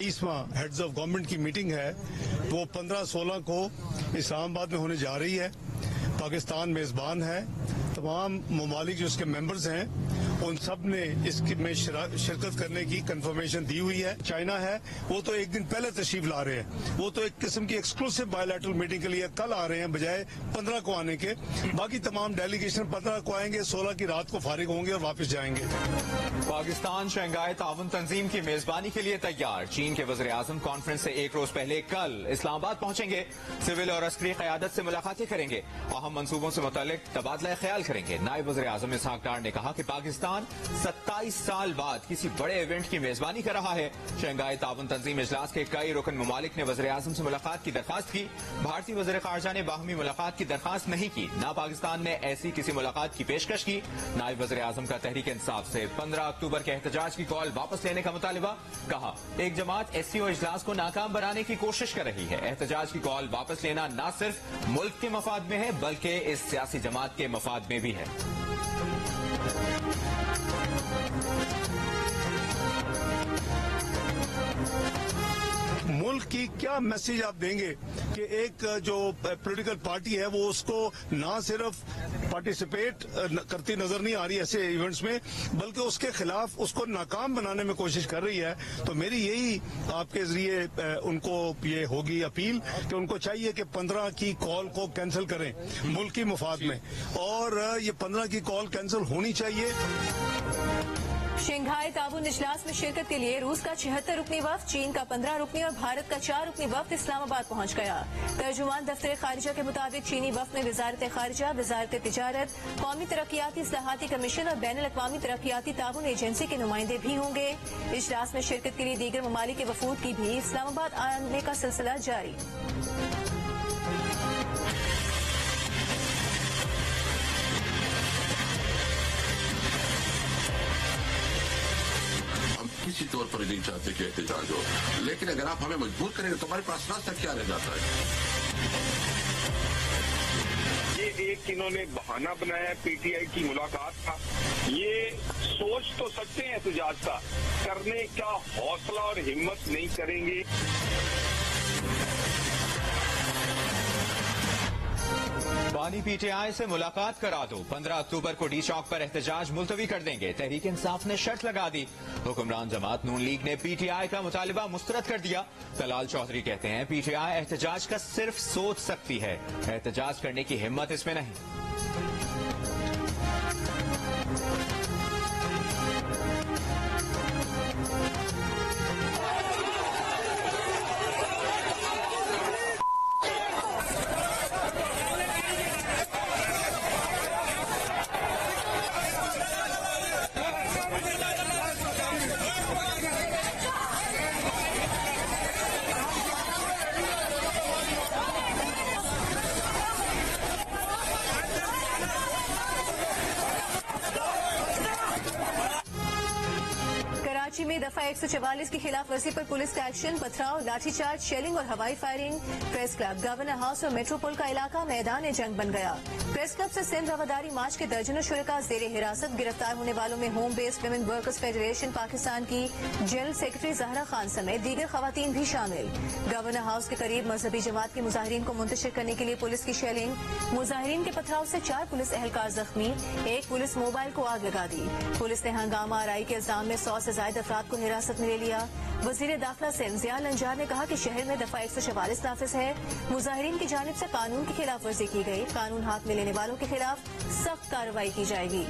23वां heads of government की meeting है वो 15-16 को इस्लामाबाद में होने जा रही है। पाकिस्तान मेजबान है। तमाम ममालिक जो इसके मेंबर्स हैं उन सब ने इसमें शिरकत करने की कंफर्मेशन दी हुई है। चाइना है वो तो एक दिन पहले तशरीफ ला रहे हैं, वो तो एक किस्म की एक्सक्लूसिव बायलैटरल मीटिंग के लिए कल आ रहे हैं बजाय 15 को आने के। बाकी तमाम डेलीगेशन 15 को आएंगे, 16 की रात को फारिग होंगे और वापस जाएंगे। पाकिस्तान शंघाई ताउन तंजीम की मेजबानी के लिए तैयार। चीन के वज़ीर आज़म कॉन्फ्रेंस से एक रोज पहले कल इस्लामाबाद पहुंचेंगे। सिविल और अस्करी क़यादत से मुलाकातें करेंगे। अहम मंसूबों से मुतालिक तबादला ख्याल करेंगे। नायब वज़ीर आज़म इसहाक डार ने कहा कि पाकिस्तान 27 साल बाद किसी बड़े इवेंट की मेजबानी कर रहा है। शंघाई ताउन तंजीम इजलास के कई रुकन ममालिक ने वज़ीर आज़म से मुलाकात की दरखास्त की। भारतीय वज़ीर ख़ारजा ने बाहमी मुलाकात की दरखास्त नहीं की। न पाकिस्तान ने ऐसी किसी मुलाकात की पेशकश की। नायब वज़ीर आज़म का तहरीक इंसाफ से 15 अक्टूबर के एहतजाज की कॉल वापस लेने का मुतालिबा। कहा एक जमात SCO इजलास को नाकाम बनाने की कोशिश कर रही है। एहतजाज की कॉल वापस लेना न सिर्फ मुल्क के मफाद में है बल्कि इस सियासी जमात के मफाद में भी है। मुल्क की क्या मैसेज आप देंगे कि एक जो पॉलिटिकल पार्टी है वो उसको ना सिर्फ पार्टिसिपेट करती नजर नहीं आ रही ऐसे इवेंट्स में, बल्कि उसके खिलाफ उसको नाकाम बनाने में कोशिश कर रही है। तो मेरी यही आपके जरिए उनको ये होगी अपील कि उनको चाहिए कि 15 की कॉल को कैंसिल करें मुल्क की मुफाद में, और ये 15 की कॉल कैंसिल होनी चाहिए। शंघाई ताउन इजलास में शिरकत के लिए रूस का 76 रुकनी वफ्द, चीन का 15 रुकनी और भारत का 4 रुकनी वफ्द इस्लामाबाद पहुंच गया। तर्जुमान दफ्तर खारिजा के मुताबिक चीनी वफ्द में वजारत खारिजा, वजारत तिजारत, कौमी तरक्याती इस्लाहाती कमीशन और बैन अल-अक़वामी तरक्याती ताउन एजेंसी के नुमाइंदे भी होंगे। इजलास में शिरकत के लिए दीगर ममालिक के वफूद की भी इस्लामाबाद आने का सिलसिला जारी। किसी तौर पर नहीं चाहते कि एहतजाज हो, लेकिन अगर आप हमें मजबूर करेंगे तो हमारे पास रास्ता क्या रह जाता है। ये एक इन्होंने बहाना बनाया PTI की मुलाकात का। ये सोच तो सकते हैं एहतजाज का, करने का हौसला और हिम्मत नहीं करेंगे। बानी PTI से मुलाकात करा दो। 15 अक्टूबर को डी चौक पर एहतजाज मुलतवी कर देंगे। तहरीक इंसाफ ने शर्त लगा दी। हुक्मरान जमात नून लीग ने PTI का मुतालिबा मुस्तरद कर दिया। तलाल चौधरी कहते हैं PTI एहतजाज का सिर्फ सोच सकती है, एहतजाज करने की हिम्मत इसमें नहीं। कराची में दफा 144 की खिलाफ वर्जी पर पुलिस का एक्शन, पथराव, लाठीचार्ज, शेलिंग और हवाई firing. Press club, governor house और मेट्रोपोल का इलाका मैदान जंग बन गया। प्रेस क्लब से सिंध रवादारी मार्च के दर्जनों शुरका जेर हिरासत। गिरफ्तार होने वालों में home based women workers federation Pakistan की जनरल सेक्रेटरी जहरा खान समेत दीगर खवातीन भी शामिल। गवर्नर हाउस के करीब मजहबी जमात के मुजाहिरीन को मुंतशिर करने के लिए पुलिस की शेलिंग। मुजाहिरीन के पथराव से 4 पुलिस एहलकार जख्मी, एक पुलिस मोबाइल को आग लगा दी। पुलिस ने हंगामा आराई के इल्जाम में 100 से ज्यादा अफराद को हिरासत में ले लिया। वजीर दाखिला सिंध ज़िया लंजार ने कहा कि शहर में दफा 144 नाफिज है। मुजाहिरीन की जानिब से कानून की खिलाफ वर्जी की गई। कानून हाथ में लेने वालों के खिलाफ सख्त कार्रवाई की जाएगी।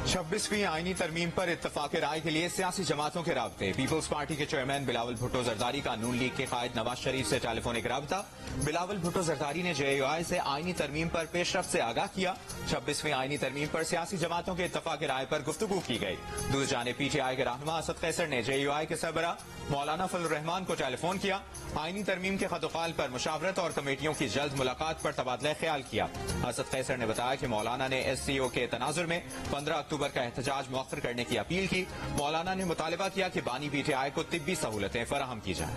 26वीं आईनी तरमीम पर इत्तफाक राय के लिए सियासी जमातों के राब्ते। पीपल्स पार्टी के चेयरमैन बिलावल भुट्टो जरदारी का नून लीग के कायद नवाज शरीफ से टेलीफोनिक राब्ता। बिलावल भुट्टो जरदारी ने JUI से आईनी तरमीम पर पेशरफ्त से आगाह किया। 26वीं आईनी तरमीम पर सियासी जमातों के इत्तफाक राय पर गुफ्तगू की गई। दूसरी जानिब PTI के रहनुमा असद कैसर ने JUI के सरबरा मौलाना फजलुर रहमान को टेलीफोन किया। आईनी तरमीम के खतोखाल पर मुशावरत और कमेटियों की जल्द मुलाकात पर तबादला ख्याल किया। असद कैसर ने बताया कि मौलाना ने SCO के तनाजुर में 15 अक्टूबर का एहतजाज मौखर करने की अपील की। मौलाना ने मुतालिबा किया कि बानी PTI को तिब्बी सहूलतें फराहम की जाएं।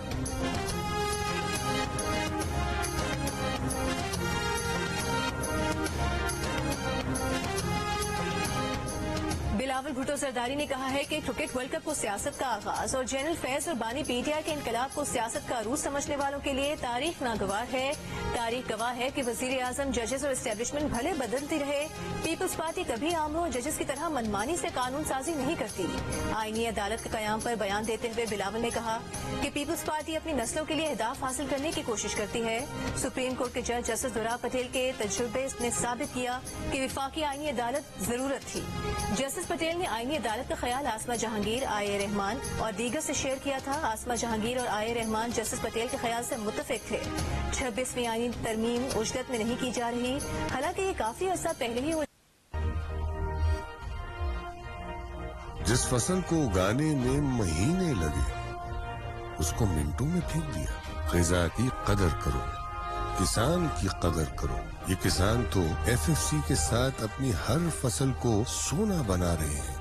बिलावल भुट्टो जरदारी ने कहा है कि क्रिकेट वर्ल्ड कप को सियासत का आगाज और जनरल फैज और बानी PTI के इनकलाब को सियासत का अरूज समझने वालों के लिए तारीख नागवार है। तारीख गवाह है कि वजीर आजम, जजेस और एस्टेब्लिशमेंट भले बदलती रहे, पीपल्स पार्टी कभी आमलों और जजेस की तरह मनमानी से कानून साजी नहीं करती। आईनी अदालत के कयाम पर बयान देते हुए बिलावल ने कहा कि पीपल्स पार्टी अपनी नस्लों के लिए अहदाफ हासिल करने की कोशिश करती है। सुप्रीम कोर्ट के जज जस्टिस दुरा पटेल के तजुर्बे ने साबित किया कि विफाकी आईनी अदालत जरूरत थी। जस्टिस पटेल ने आईनी अदालत का ख्याल आसमा जहांगीर, IA रहमान और दीगर से शेयर किया था। आसमा जहांगीर और IA रहमान जस्टिस पटेल के ख्याल से मुत्तफिक थे। 26वीं आईनी तरमीम उजदत में नहीं की जा रही, हालांकि ये काफी अर्सा पहले ही जिस फसल को उगाने में महीने लगे उसको मिनटों में फेंक दिया। ग़िज़ा की कदर करो, किसान की कदर करो। ये किसान तो FFC के साथ अपनी हर फसल को सोना बना रहे हैं।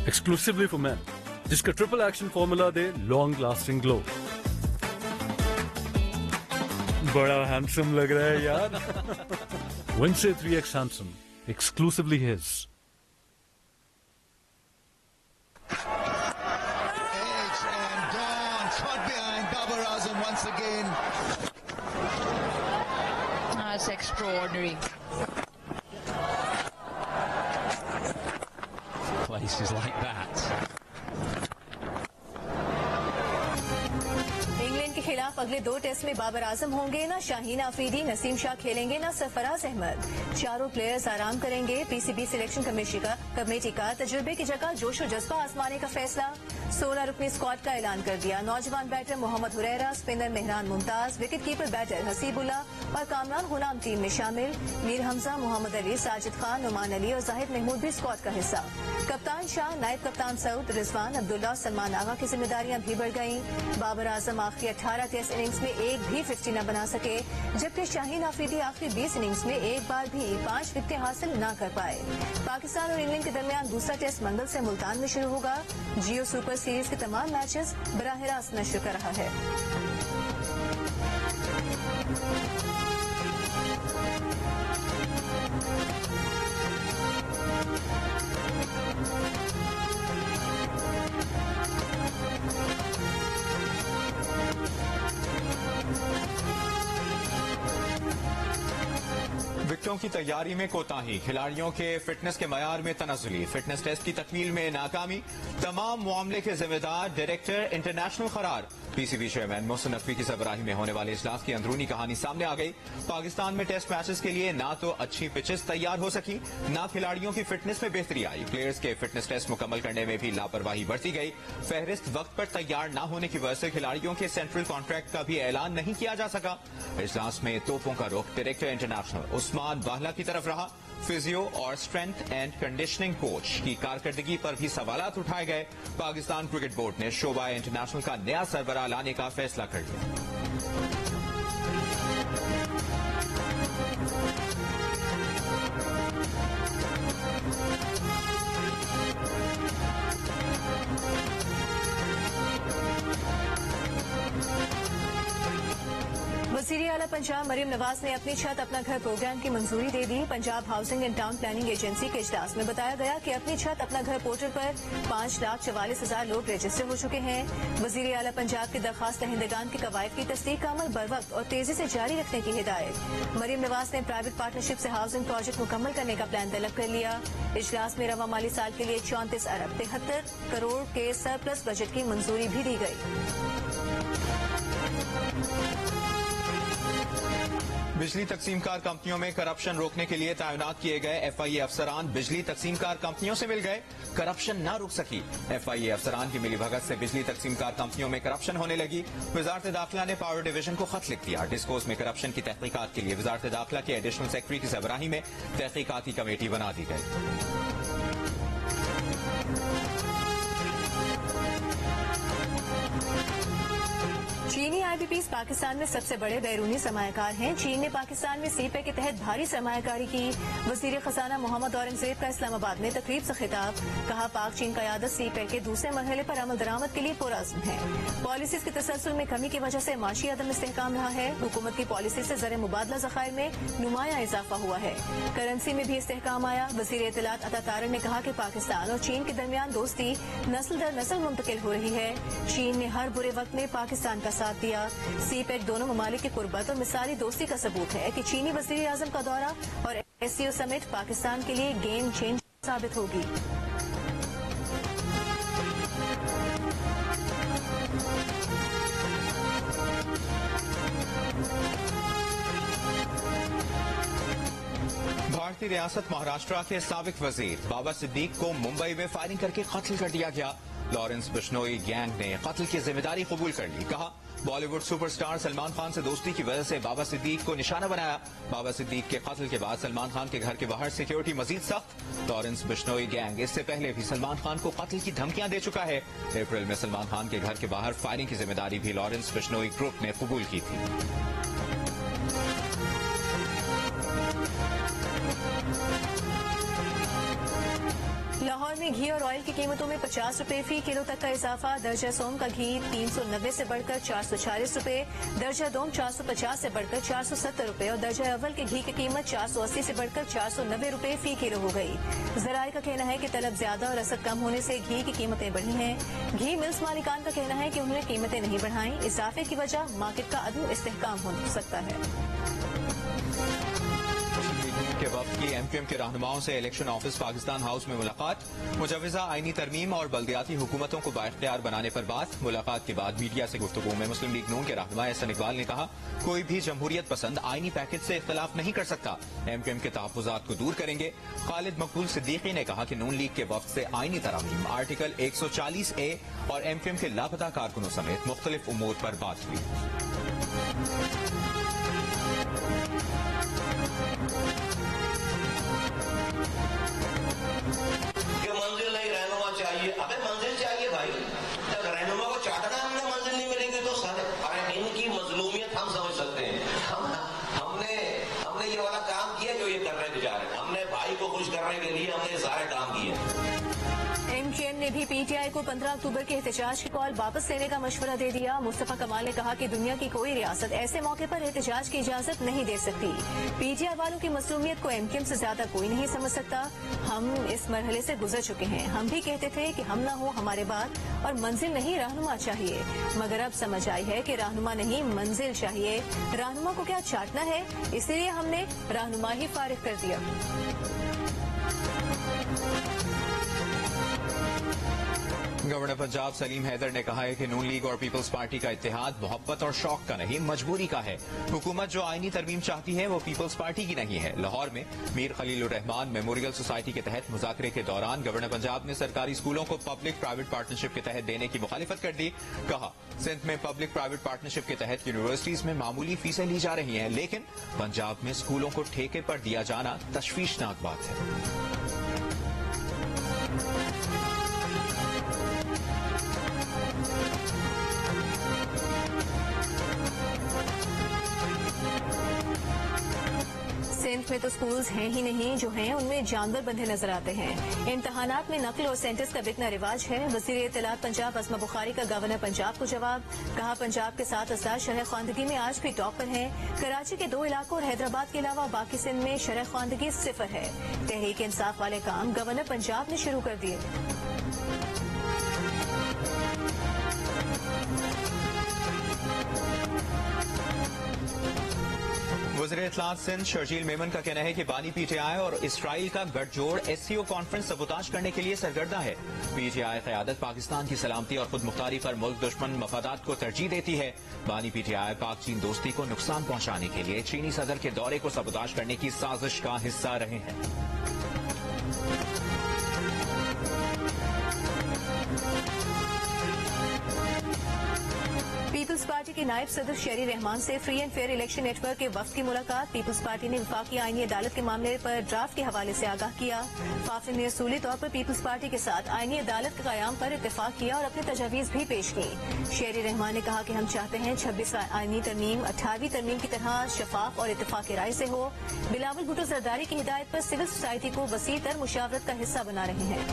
एक्सक्लूसिवली फॉर मैन, जिसका ट्रिपल एक्शन फॉर्मूला दे लॉन्ग लास्टिंग ग्लो। बड़ा हैंडसम लग रहा है यार। Wednesday 3X handsome, exclusively his. Edge and gone, caught behind Babar Azam once again. That's extraordinary. Places like that. England के खिलाफ अगले 2 टेस्ट में बाबर आजम होंगे। ना शाहीन आफरीदी, नसीम शाह खेलेंगे, ना सरफराज अहमद। चारों प्लेयर्स आराम करेंगे। PCB सिलेक्शन कमेटी का तजुर्बे की जगह जोश और जज्बा आजमाने का फैसला। 16 रुकनी स्क्वाड का ऐलान कर दिया। नौजवान batter Mohammad Huraira, spinner Mehran Mumtaz, wicket keeper batter Haseebullah और कामरान गुलाम टीम में शामिल। मीर हमजा, मोहम्मद अली, साजिद खान, नुमान अली और जाहिद महमूद भी स्क्वाड का हिस्सा। कप्तान शाह, नायब कप्तान सऊद, रिजवान, अब्दुल्ला, सलमान आगा की जिम्मेदारियां भी बढ़ गयी। बाबर आजम आखिरी 18 टेस्ट इनिंग्स में एक भी 50 न बना सके, जबकि शाहीन आफरीदी आखिरी 20 इनिंग्स में एक बार भी 5 विकेटें हासिल न कर पाए। पाकिस्तान और इंग्लैंड के दरमियान दूसरा टेस्ट मंगल से मुल्तान में शुरू होगा। जियो सुपर सीरीज के तमाम मैचेस बराह रास्त नश्र कर रहा है। विकेटों की तैयारी में कोताही, खिलाड़ियों के फिटनेस के मयार में तनज़ुली, फिटनेस टेस्ट की तकमील में नाकामी, तमाम मामले के जिम्मेदार डायरेक्टर इंटरनेशनल करार। PCB चेयरमैन मोहसिन नकवी की सरबराही में होने वाले इजलास की अंदरूनी कहानी सामने आ गई। पाकिस्तान में टेस्ट मैचेस के लिए ना तो अच्छी पिचेस तैयार हो सकी, ना खिलाड़ियों की फिटनेस में बेहतरी आई। प्लेयर्स के फिटनेस टेस्ट मुकम्मल करने में भी लापरवाही बरती गई। फहरिस्त वक्त पर तैयार न होने की वजह से खिलाड़ियों के सेंट्रल कॉन्ट्रैक्ट का भी ऐलान नहीं किया जा सका। इजलास में तोपों का रुख डायरेक्टर इंटरनेशनल उस्मान बाहला की तरफ रहा। फिजियो और स्ट्रेंथ एंड कंडीशनिंग कोच की कारकर्दगी पर भी सवालात उठाए गए। पाकिस्तान क्रिकेट बोर्ड ने शोबा इंटरनेशनल का नया सरबराह लाने का फैसला कर लिया। वज़ीर आला पंजाब मरियम नवाज ने अपनी छत अपना घर प्रोग्राम की मंजूरी दे दी। Punjab housing and town planning agency के इजलास में बताया गया कि अपनी छत अपना घर पोर्टल पर 5,44,000 लोग रजिस्टर हो चुके हैं। वज़ीर आला पंजाब के दरखास्त दहिंदगान के कवायद की तस्दीक का अमल बरवक्त और तेजी से जारी रखने की हिदायत। मरियम नवाज ने प्राइवेट पार्टनरशिप से हाउसिंग प्रोजेक्ट मुकम्मल करने का प्लान तलब कर लिया। इजलास में रवा माली साल के लिए 34 अरब 73 करोड़ के सरप्लस बजट की मंजूरी भी दी गई। बिजली तकसीमकार कंपनियों में करप्शन रोकने के लिए तैनात किए गए FIA अफसरान बिजली तकसीमकार कंपनियों से मिल गए, करप्शन न रुक सकी। FIA अफसरान की मिलीभगत से बिजली तकसीमकार कंपनियों में करप्शन होने लगी। वजारत दाखिला ने पावर डिवीजन को खत लिख दिया। डिस्कोस में करप्शन की तहकीकात के लिए वजारत दाखिला के एडिशनल सेक्रेटरी की सरबराही में तहकीकाती कमेटी बना दी गई। चीनी IBPs पाकिस्तान में सबसे बड़े बैरूनी सरमायाकार हैं। चीन ने पाकिस्तान में CPEC के तहत भारी सरमायाकारी की। वजीर खजाना मोहम्मद औरंगजेब का इस्लामाबाद में तकरीब से खिताब, कहा पाक चीन क़यादत CPEC के दूसरे मरहले पर अमल दरामद के लिए पुरअज़्म है। पॉलिसीज के तसलसल में कमी की वजह से माशी अदम इस्तेहकाम रहा है। हुकूमत की पॉलिसी से ज़र मुबादला ज़खायर में नुमाया इजाफा हुआ है। करेंसी में भी इस्तेहकाम आया। वजीर इत्तलात अता तारक ने कहा कि पाकिस्तान और चीन के दरमियान दोस्ती नस्ल दर नस्ल मुंतकिल हो रही है। चीन ने हर बुरे वक्त में पाकिस्तान का साथ दिया। CPEC दोनों ममालिक की कुर्बत और मिसाली दोस्ती का सबूत है कि चीनी वज़ीर आज़म का दौरा और SCO समिट पाकिस्तान के लिए गेम चेंज साबित होगी। भारतीय रियासत महाराष्ट्र के साबिक वजीर बाबा सिद्दीक को मुंबई में फायरिंग करके कत्ल कर दिया गया। लॉरेंस बिश्नोई गैंग ने कत्ल की जिम्मेदारी कबूल कर ली। कहा बॉलीवुड सुपरस्टार सलमान खान से दोस्ती की वजह से बाबा सिद्दीक को निशाना बनाया। बाबा सिद्दीक के कत्ल के बाद सलमान खान के घर के बाहर सिक्योरिटी मजीद सख्त। लॉरेंस बिश्नोई गैंग इससे पहले भी सलमान खान को कत्ल की धमकियां दे चुका है। अप्रैल में सलमान खान के घर के बाहर फायरिंग की जिम्मेदारी भी लॉरेंस बिश्नोई ग्रुप ने कबूल की थी। लाहौर में घी और ऑयल की कीमतों में 50 रुपए फी किलो तक का इजाफा। दर्जा सोम का घी 390 से बढ़कर 440 रुपए, दर्जा दोम 450 से बढ़कर 470 रुपए और दर्जा अव्वल के घी की कीमत 480 से बढ़कर 490 रुपए फी किलो हो गई। जराये का कहना है कि तलब ज्यादा और रसद कम होने से घी की कीमतें बढ़ी हैं। घी मिल्स मालिकान का कहना है कि उन्होंने कीमतें नहीं बढ़ाई। इजाफे की वजह मार्केट का अदम इस्तेहकाम हो सकता है। के वक्त की MQM के रहनुमाओं से इलेक्शन ऑफिस पाकिस्तान हाउस में मुलाकात। मुजवजा आईनी तरमीम और बल्दियाती हुकूमतों को बाइख्तियार बनाने पर बात। मुलाकात के बाद मीडिया से गुफ्तगू में मुस्लिम लीग नून के रहनुमा एहसन इकबाल ने कहा कोई भी जमहूरियत पसंद आईनी पैकेज से इख्तलाफ नहीं कर सकता। MQM के तहफ्फुज़ात को दूर करेंगे। खालिद मकबूल सिद्दीकी ने कहा कि नून लीग के वक्त से आईनी तरमीम, आर्टिकल 140A और MQM के लापता कारकुनों समेत मुख्तलिफ उमूर पर बात हुई। मंजिल नहीं रहनुमा चाहिए। अबे मंजिल चाहिए भाई, जब रहनुमा को चाहता हमने मंजिल नहीं मिलेंगे तो सारे अरे इनकी मजलूमियत हम समझ सकते हैं। हमने ये वाला काम किया जो ये करने के जा रहे हैं। हमने भाई को खुश करने के लिए हमने सारे काम किए। MQM ने भी PTI को 15 अक्टूबर के एहतजाज की कॉल वापस लेने का मशवरा दे दिया। मुस्तफा कमाल ने कहा कि दुनिया की कोई रियासत ऐसे मौके पर एहतजाज की इजाजत नहीं दे सकती। PTI वालों की मसलूमियत को MQM से ज्यादा कोई नहीं समझ सकता। हम इस मरहले से गुजर चुके हैं। हम भी कहते थे कि हम ना हो हमारे बाद और मंजिल नहीं रहनुमा चाहिए, मगर अब समझ आई है कि रहनुमा नहीं मंजिल चाहिए। रहनुमा को क्या चाटना है, इसलिए हमने रहनुमा ही फारिग कर दिया। गवर्नर पंजाब सलीम हैदर ने कहा है कि नून लीग और पीपल्स पार्टी का इत्तेहाद मोहब्बत और शौक का नहीं, मजबूरी का है। हुकूमत जो आईनी तरमीम चाहती है वो पीपल्स पार्टी की नहीं है। लाहौर में मीर खलीलुर रहमान मेमोरियल सोसाइटी के तहत मुज़ाकरे के दौरान गवर्नर पंजाब ने सरकारी स्कूलों को पब्लिक प्राइवेट पार्टनरशिप के तहत देने की मुखालिफत कर दी। कहा सिंध में पब्लिक प्राइवेट पार्टनरशिप के तहत यूनिवर्सिटीज में मामूली फीसें ली जा रही हैं, लेकिन पंजाब में स्कूलों को ठेके पर दिया जाना तशवीशनाक बात है। सिंध में तो स्कूल्स हैं ही नहीं, जो हैं उनमें जानवर बंधे नजर आते हैं। इम्तहानात में नकल और सेंटर्स का बिकना रिवाज है। वजीर इत्तलात पंजाब अस्मा बुखारी का गवर्नर पंजाब को जवाब। कहा पंजाब के 7 अज़लात शरह ख्वानदगी में आज भी टॉप पर हैं। कराची के 2 इलाकों और हैदराबाद के अलावा बाकी सिंध में शरह ख्वानदगी 0 है। तहरीक इंसाफ वाले काम गवर्नर पंजाब ने शुरू कर दिए। वज़ीर इत्तलात सिंध शर्जील मेमन का कहना है कि बानी पीटीआई और इसराइल का गठजोड़ एससीओ कॉन्फ्रेंस सबूताज करने के लिए सरगर्दा है। पीटीआई क़यादत पाकिस्तान की सलामती और खुद मुख्तारी पर मुल्क दुश्मन मफादात को तरजीह देती है। बानी पीटीआई पाक चीन दोस्ती को नुकसान पहुंचाने के लिए चीनी सदर के दौरे को सबूताज करने की साजिश का हिस्सा रहे हैं। पीपल्स पार्टी के नायब सदर शेरी रहमान से free and fair election network के वफ्द की मुलाकात। पीपल्स पार्टी ने वफाकी आईनी अदालत के मामले पर ड्राफ्ट के हवाले से आगाह किया। फाफिल ने असूली तौर पर पीपल्स पार्टी के साथ आईनी अदालत के क़याम पर इत्तेफाक किया और अपनी तजावीज़ भी पेश की। शेरी रहमान ने कहा कि हम चाहते हैं 26 आईनी तरमीम 18वीं तरमीम की तरह शफाफ और इत्तेफाक राय से हो। बिलावल भुट्टो जरदारी की हिदायत पर सिविल सोसाइटी को वसी तर मुशावरत का हिस्सा बना रहे हैं।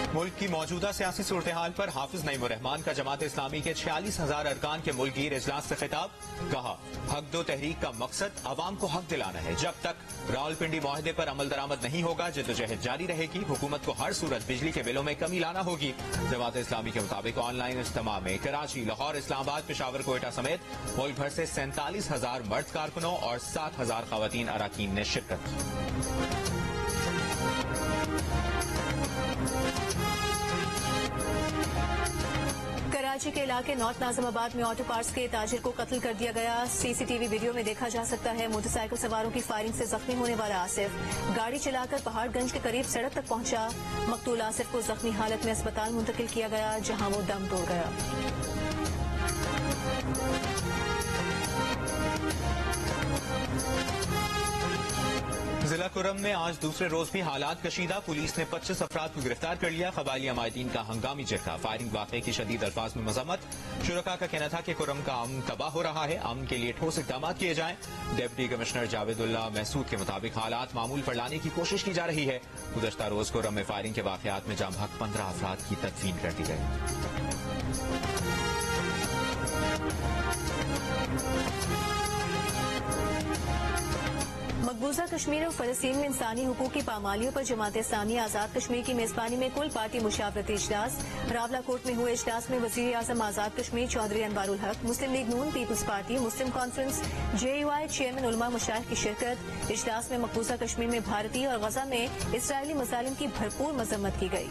मुल्क की मौजूदा सियासी सूरत हाल पर हाफिज नईमुर रहमान का जमात इस्लामी के 46,000 अरकान के मुल्कगीर इजलास से खिताब। कहा, हक दो तहरीक का मकसद अवाम को हक दिलाना है। जब तक रावलपिंडी मुआहदे पर अमल दरामद नहीं होगा, जद्दोजहद जारी रहेगी। हुकूमत को हर सूरत बिजली के बिलों में कमी लाना होगी। जमात इस्लामी के मुताबिक ऑनलाइन इज्तिमा में कराची, लाहौर, इस्लामाबाद, पेशावर, कोयटा समेत मुल्क भर से 47,000 मर्द कारकुनों और 7,000 खवातीन अराकीन ने शिरकत की। कराची के इलाके नॉर्थ नाज़िमाबाद में ऑटो पार्ट्स के ताजिर को कत्ल कर दिया गया। सीसीटीवी वीडियो में देखा जा सकता है मोटरसाइकिल सवारों की फायरिंग से जख्मी होने वाला आसिफ गाड़ी चलाकर पहाड़गंज के करीब सड़क तक पहुंचा। मकतूल आसिफ को जख्मी हालत में अस्पताल मुंतकिल किया गया, जहां वो दम तोड़ गया। जिला कुरम में आज दूसरे रोज भी हालात कशीदा। पुलिस ने 25 अफराद को गिरफ्तार कर लिया। कबायली अमायदीन का हंगामी जरका, फायरिंग वाक़े की शदीद अल्फाज में मजम्मत। शुरका का कहना था कि कुरम का अमन तबाह हो रहा है, अमन के लिए ठोस इक़दाम किए जाएं। डिप्टी कमिश्नर जावेदुल्लाह महसूद के मुताबिक हालात मामूल पर लाने की कोशिश की जा रही है। गुज़श्ता रोज कुरम में फायरिंग के वाक़यात में जाम हक 15 अफराद की तदफीन कर दी गई। मकबूजा कश्मीर और फलस्तीन में इंसानी हुकूक की पामालियों पर जमात इस्लामी आजाद कश्मीर की मेजबानी में कुल पार्टी मुशावरती इजलास। रावलाकोट में हुए इजलास में वज़ीर आज़म आजाद कश्मीर चौधरी अनवारुल हक, मुस्लिम लीग नून, पीपल्स पार्टी, मुस्लिम कॉन्फ्रेंस, JUI चेयरमैन उलमा मशाइख की शिरकत। इजलास में मकबूजा कश्मीर में भारतीय और गजा में इसराइली मज़ालिम की भरपूर मजम्मत की गई।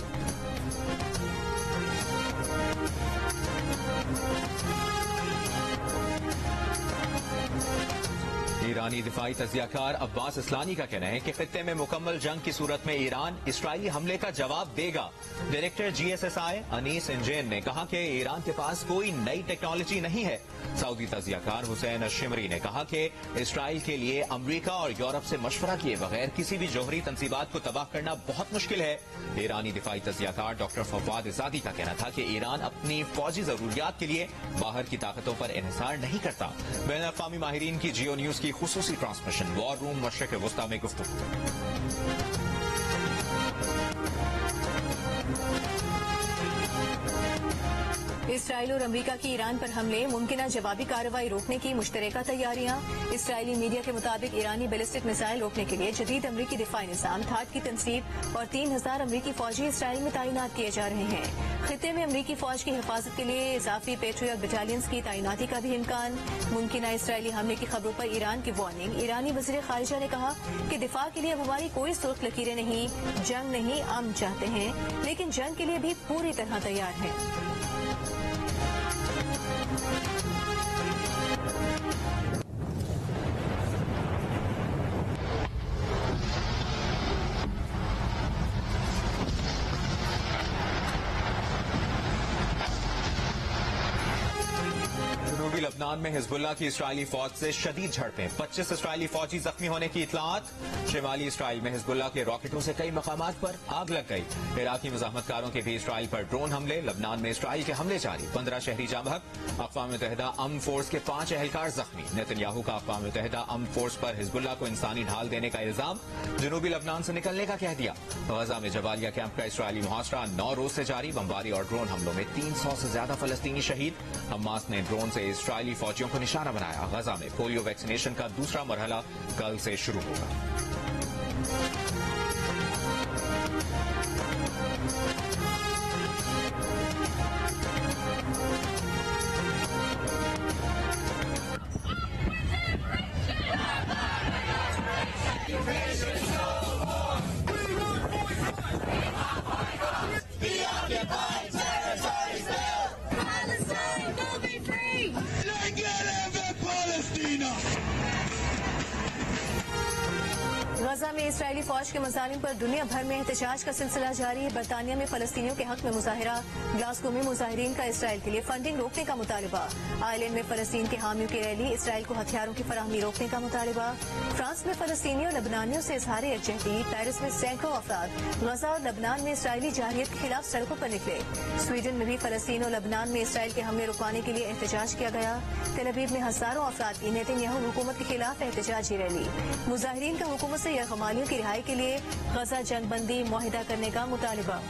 ईरानी दिफाई तजियाकार अब्बास इस्लानी का कहना है कि खित्ते में मुकम्मल जंग की सूरत में ईरान इसराइली हमले का जवाब देगा। डायरेक्टर GSSI अनीस इंजेन ने कहा कि ईरान के पास कोई नई टेक्नोलॉजी नहीं है। सऊदी तजियाकार हुसैन अशिमरी ने कहा कि इसराइल के लिए अमरीका और यूरोप से मशवरा किए बगैर किसी भी जौहरी तंसीबात को तबाह करना बहुत मुश्किल है। ईरानी दिफाई तजियाकार डॉक्टर फवाद इजादी का कहना था कि ईरान अपनी फौजी जरूरियात के लिए बाहर की ताकतों पर इन्हिसार नहीं करता। बैन अक़वामी माहिरीन की जियो न्यूज की खुसूसी ट्रांसमिशन वॉर रूम मशरिक़ वुस्ता में गुफ्तगू। इसराइल और अमेरिका की ईरान पर हमले, मुमकिना जवाबी कार्रवाई रोकने की मुश्तरका तैयारियां। इसराइली मीडिया के मुताबिक ईरानी बैलिस्टिक मिसाइल रोकने के लिए जदीद अमरीकी दिफाई निज़ाम थाट की तनसीब और 3,000 अमरीकी फौजी इसराइल में तैनात किए जा रहे हैं। खित्ते में अमरीकी फौज की हिफाजत के लिए इजाफी पेट्रियट बटालियंस की तैनाती का भी इम्कान। मुमकिना इसराइली हमले की खबरों पर ईरान की वार्निंग। ईरानी वज़ीर खारिजा ने कहा कि दिफा के लिए अब हमारी कोई सुर्ख लकीरें नहीं, जंग नहीं, अमन चाहते हैं, लेकिन जंग के लिए भी पूरी तरह तैयार हैं। जनूबी लबनान में हिजबुल्लाह की इसराइली फौज से शदीद झड़पें, 25 इसराइली फौजी जख्मी होने की इतलात। शिमाली इसराइल में हिजबुल्लाह के रॉकेटों से कई मकामात पर आग लग गई। इराकी मुजाहमतकारों के भी इसराइल पर ड्रोन हमले। लबनान में इसराइल के हमले जारी, 15 शहरी जाम बहक। अक़वाम मुत्तहिदा अमन फोर्स के 5 एहलकार जख्मी। नेतन्याहू का अक़वाम मुत्तहिदा अमन फोर्स पर हिजबुल्लाह को इंसानी ढाल देने का इल्जाम। जनूबी लबनान से निकलने का कह दिया। गजा में जबालिया कैंप का इसराइली मुहासरा 9 रोज से जारी। बमबारी और ड्रोन हमलों में 300 से ज्यादा फलस्तीनी शहीद। हमास ने ड्रोन से इसराइली फौजियों को निशाना बनाया। गजा में पोलियो वैक्सीनेशन का दूसरा मरहला कल से शुरू होगा। गाजा में इसराइली फौज के मजालिम पर दुनिया भर में एहतजाज का सिलसिला जारी है। बरतानिया में फलस्तीनियों के हक में मुजाहिरा। ग्लासगो में मुजाहिरीन का इसराइल के लिए फंडिंग रोकने का मुतालिबा। आयरलैंड में फलस्तीन के हामियों की रैली। इसराइल को हथियारों की फराहमी रोकने का मुतालिबा। फ्रांस में फलस्तीनियों और लबनानियों से इजहार यकजहती। पेरिस में सैकड़ों अफराद गजा और लबनान में इसराइली जारहियत के खिलाफ सड़कों पर निकले। स्वीडन में भी फलस्तीन और लबनान में इसराइल के हमले रुकवाने के लिए एहतजाज किया गया। तेल अवीव में हजारों अफराद की नेतन्याहू हुकूमत के खिलाफ एहतजाजी रैली। मुजाहिरीन का हुकूमत से यरगमालियों की रिहाई के लिए गजा जंगबंदी मुआहिदा करने का मुतालिबा।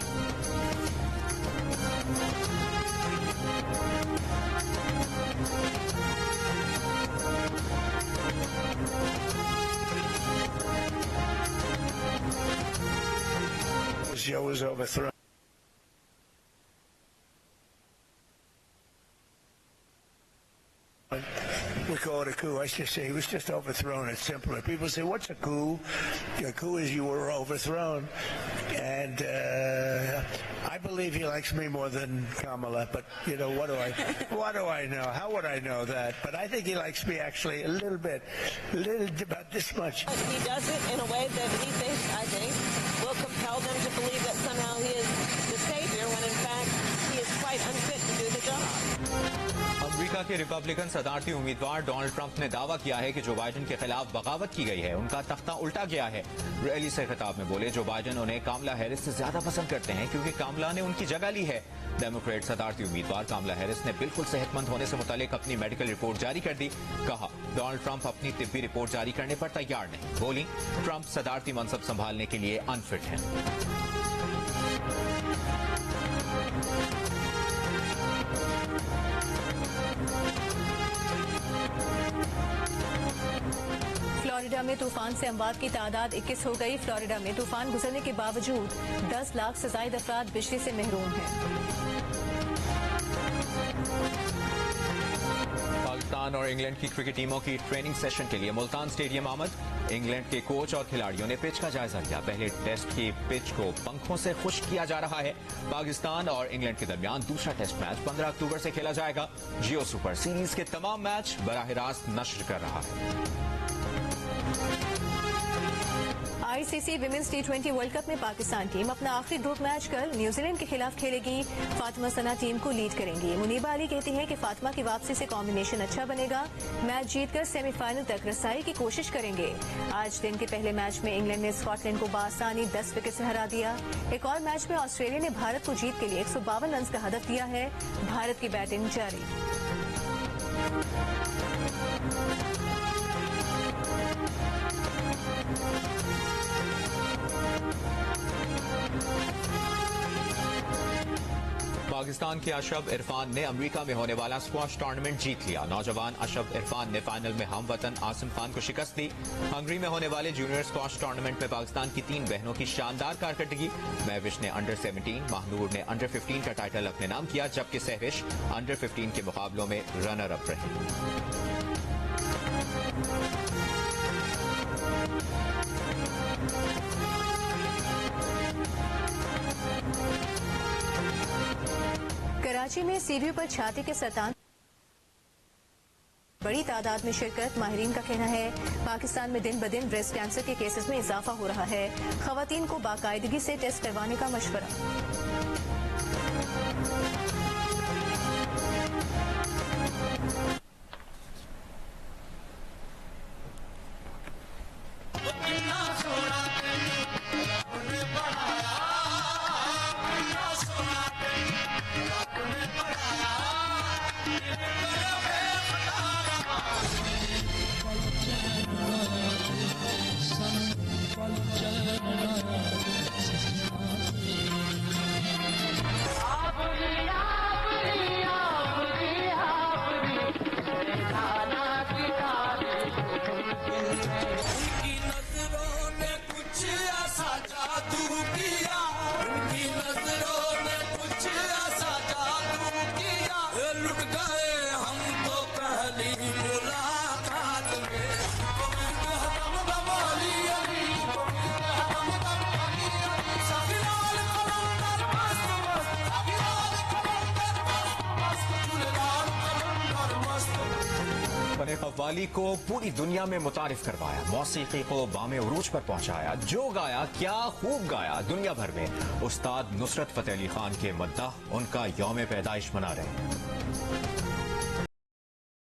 Was overthrown. We call it a coup. I should say he was just overthrown. It's simpler. People say, "What's a coup?" A coup is you were overthrown, and I believe he likes me more than Kamala. But you know, what do I know? How would I know that? But I think he likes me actually a little bit, about this much. He does it in a way that he thinks, I think, will compel them to believe that somehow he is the savior, when in fact he is quite unfit to do the job. America के Republican सदारती उम्मीदवार Donald Trump ने दावा किया है कि Joe Biden के खिलाफ बगावत की गई है, उनका तख्ता उल्टा गया है। रैली से खिताब में बोले जो बाइडेन उन्हें कामला हैरिस से ज्यादा पसंद करते हैं क्योंकि कामला ने उनकी जगह ली है। डेमोक्रेट सदारती उम्मीदवार कामला हैरिस ने बिल्कुल सेहतमंद होने से मुतालिक अपनी मेडिकल रिपोर्ट जारी कर दी। कहा डोनाल्ड ट्रंप अपनी तिब्बी रिपोर्ट जारी करने पर तैयार नहीं। बोली ट्रंप सदारती मनसब संभालने के लिए अनफिट हैं। फ्लोरिडा में तूफान से अमवात की तादाद 21 हो गई। फ्लोरिडा में तूफान गुजरने के बावजूद 10 लाख से ज्यादा अफराद बिजली से महरूम हैं। पाकिस्तान और इंग्लैंड की क्रिकेट टीमों की ट्रेनिंग सेशन के लिए मुल्तान स्टेडियम आमद। इंग्लैंड के कोच और खिलाड़ियों ने पिच का जायजा लिया। पहले टेस्ट की पिच को पंखों से खुश्क किया जा रहा है। पाकिस्तान और इंग्लैंड के दरमियान दूसरा टेस्ट मैच 15 अक्टूबर से खेला जाएगा। जियो सुपर सीरीज के तमाम मैच बराह रास्त नश्र कर रहा है। ICC women's T20 world cup में पाकिस्तान टीम अपना आखिरी ग्रुप मैच कल न्यूजीलैंड के खिलाफ खेलेगी। फातिमा सना टीम को लीड करेंगी। मुनीबा अली कहती हैं कि फातिमा की वापसी से कॉम्बिनेशन अच्छा बनेगा। मैच जीतकर सेमीफाइनल तक रसाई की कोशिश करेंगे। आज दिन के पहले मैच में इंग्लैंड ने स्कॉटलैंड को बासानी 10 विकेट से हरा दिया। एक और मैच में ऑस्ट्रेलिया ने भारत को जीत के लिए 152 रन का हदफ दिया है। भारत की बैटिंग जारी। पाकिस्तान के अशरफ इरफान ने अमेरिका में होने वाला स्क्वाश टूर्नामेंट जीत लिया। नौजवान अशरफ इरफान ने फाइनल में हमवतन आसिम खान को शिकस्त दी। हंगरी में होने वाले जूनियर स्क्वाश टूर्नामेंट में पाकिस्तान की 3 बहनों की शानदार कारकर्दगी। महविश ने अंडर 17, महनूर ने अंडर 15 का टाइटल अपने नाम किया, जबकि सहविश अंडर 15 के मुकाबलों में रनर अप रहे। कराची में सीढ़ियों पर छाती के सरतान बड़ी तादाद में शिरकत। माहिरीन का कहना है पाकिस्तान में दिन ब दिन ब्रेस्ट कैंसर के केसेस में इजाफा हो रहा है। खवातीन को बाकायदगी से टेस्ट करवाने का मशवरा। फन कव्वाली को पूरी दुनिया में मुतारिफ करवाया, मौसीकी को बामे उरूज पर पहुंचाया। जो गाया क्या खूब गाया, दुनिया भर में उस्ताद नुसरत फतेह अली खान के मद्दाह उनका यौम पैदाइश मना रहे हैं।